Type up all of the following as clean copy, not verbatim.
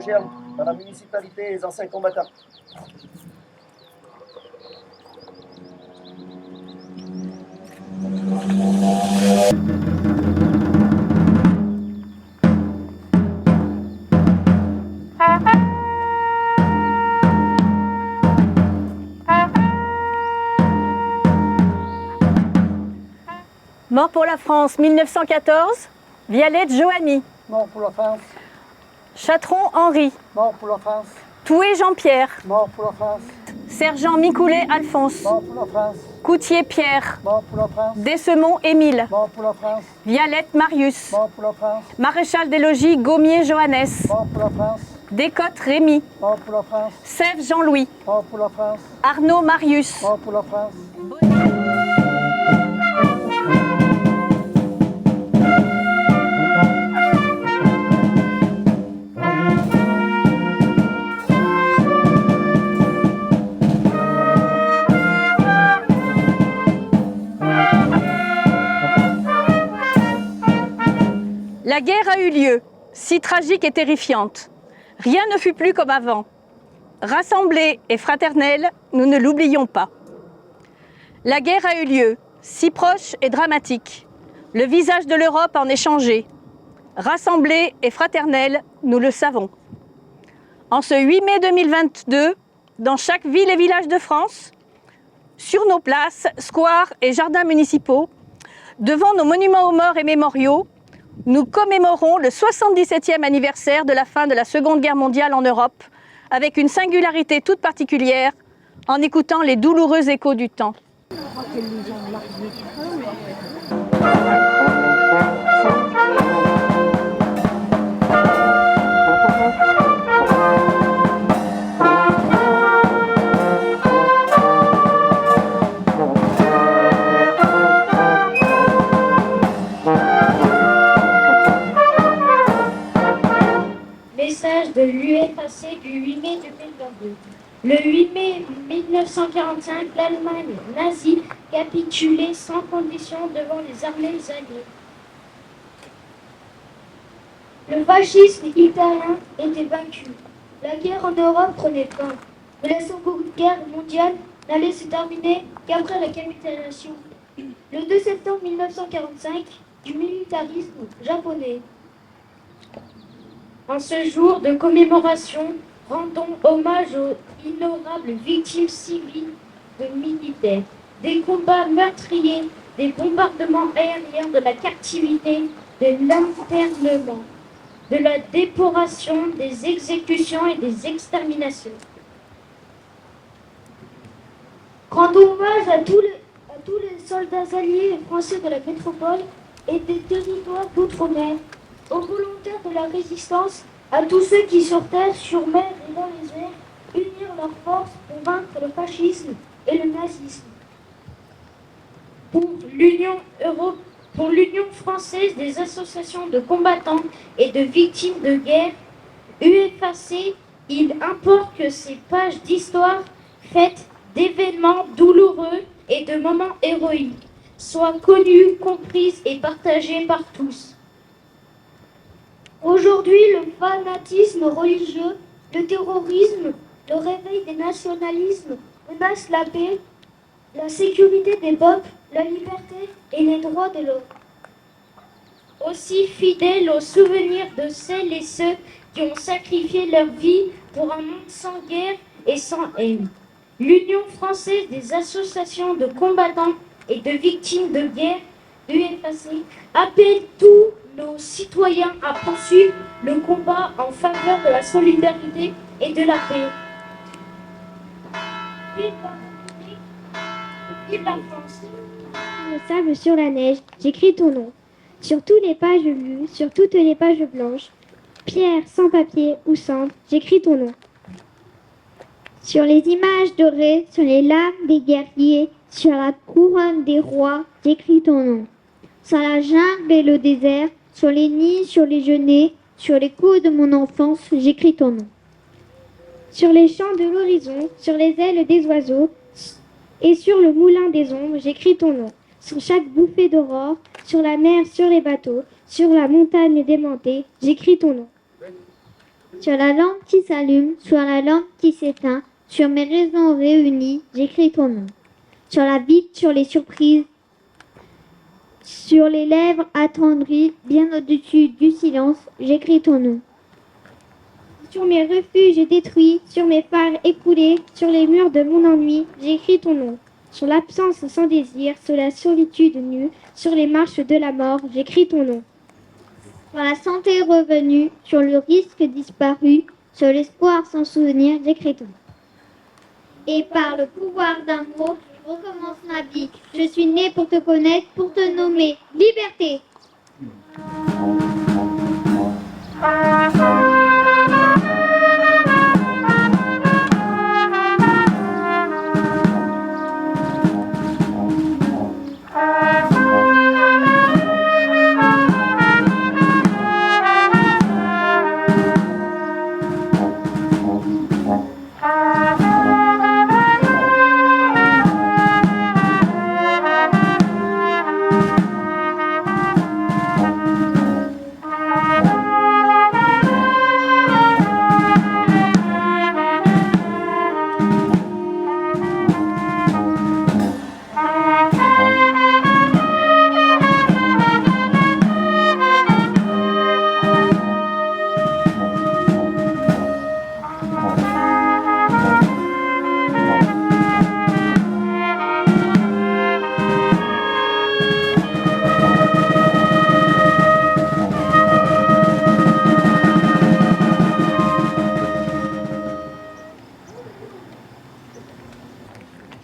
géant dans la municipalité des anciens combattants. Mort pour la France, 1914, Vialette Johanny. Mort pour la France. Chatron Henri. Mort pour la France. Toué Jean-Pierre. Mort pour la France. Sergent Micoulet Alphonse. Mort pour la France. Coutier Pierre. Mort pour la France. Dessemont Émile. Mort pour la France. Vialette Marius. Mort pour la France. Maréchal des logis Gaumier Johannes. Mort pour la France. Descottes Rémy. Mort pour la France. Sèvres Jean-Louis. Mort pour la France. Arnaud Marius. Mort pour la France. La guerre a eu lieu, si tragique et terrifiante. Rien ne fut plus comme avant. Rassemblés et fraternels, nous ne l'oublions pas. La guerre a eu lieu, si proche et dramatique. Le visage de l'Europe en est changé. Rassemblés et fraternels, nous le savons. En ce 8 mai 2022, dans chaque ville et village de France, sur nos places, squares et jardins municipaux, devant nos monuments aux morts et mémoriaux, nous commémorons le 77e anniversaire de la fin de la Seconde Guerre mondiale en Europe, avec une singularité toute particulière, en écoutant les douloureux échos du temps. Message de l'UEFAC du 8 mai 2022. Le 8 mai 1945, l'Allemagne nazie capitulait sans condition devant les armées alliées. Le fascisme italien était vaincu. La guerre en Europe prenait fin. Mais la Seconde Guerre mondiale n'allait se terminer qu'après la capitulation. Le 2 septembre 1945, du militarisme japonais. En ce jour de commémoration, rendons hommage aux innombrables victimes civiles de militaires, des combats meurtriers, des bombardements aériens, de la captivité, de l'internement, de la déportation, des exécutions et des exterminations. Rendons hommage à tous les soldats alliés et français de la métropole et des territoires d'outre-mer, aux volontaires de la résistance, à tous ceux qui sur terre, sur mer et dans les airs unirent leurs forces pour vaincre le fascisme et le nazisme. Pour l'Union française des associations de combattants et de victimes de guerre, UEFAC, il importe que ces pages d'histoire faites d'événements douloureux et de moments héroïques soient connues, comprises et partagées par tous. Aujourd'hui, le fanatisme religieux, le terrorisme, le réveil des nationalismes menacent la paix, la sécurité des peuples, la liberté et les droits de l'homme. Aussi fidèles aux souvenirs de celles et ceux qui ont sacrifié leur vie pour un monde sans guerre et sans haine. L'Union française des associations de combattants et de victimes de guerre, UEFAC, appelle tous nos citoyens à poursuivre le combat en faveur de la solidarité et de la paix. Vive la République, vive la France. Le sable sur la neige, j'écris ton nom. Sur toutes les pages blues, sur toutes les pages blanches, pierre, sans papier ou cendre, j'écris ton nom. Sur les images dorées, sur les larmes des guerriers, sur la couronne des rois, j'écris ton nom. Sur la jungle et le désert, sur les nids, sur les genêts, sur les coups de mon enfance, j'écris ton nom. Sur les champs de l'horizon, sur les ailes des oiseaux et sur le moulin des ombres, j'écris ton nom. Sur chaque bouffée d'aurore, sur la mer, sur les bateaux, sur la montagne démentée, j'écris ton nom. Sur la lampe qui s'allume, sur la lampe qui s'éteint, sur mes raisons réunies, j'écris ton nom. Sur la bite, sur les surprises, sur les lèvres attendries, bien au-dessus du silence, j'écris ton nom. Sur mes refuges détruits, sur mes phares écoulés, sur les murs de mon ennui, j'écris ton nom. Sur l'absence sans désir, sur la solitude nue, sur les marches de la mort, j'écris ton nom. Sur la santé revenue, sur le risque disparu, sur l'espoir sans souvenir, j'écris ton nom. Et par le pouvoir d'un mot, je recommence ma vie. Je suis née pour te connaître, pour te nommer. Liberté!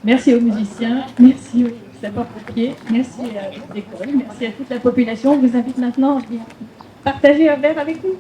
Merci aux musiciens, merci aux sapeurs-pompiers, merci à l'école, merci à toute la population. On vous invite maintenant à venir partager un verre avec nous.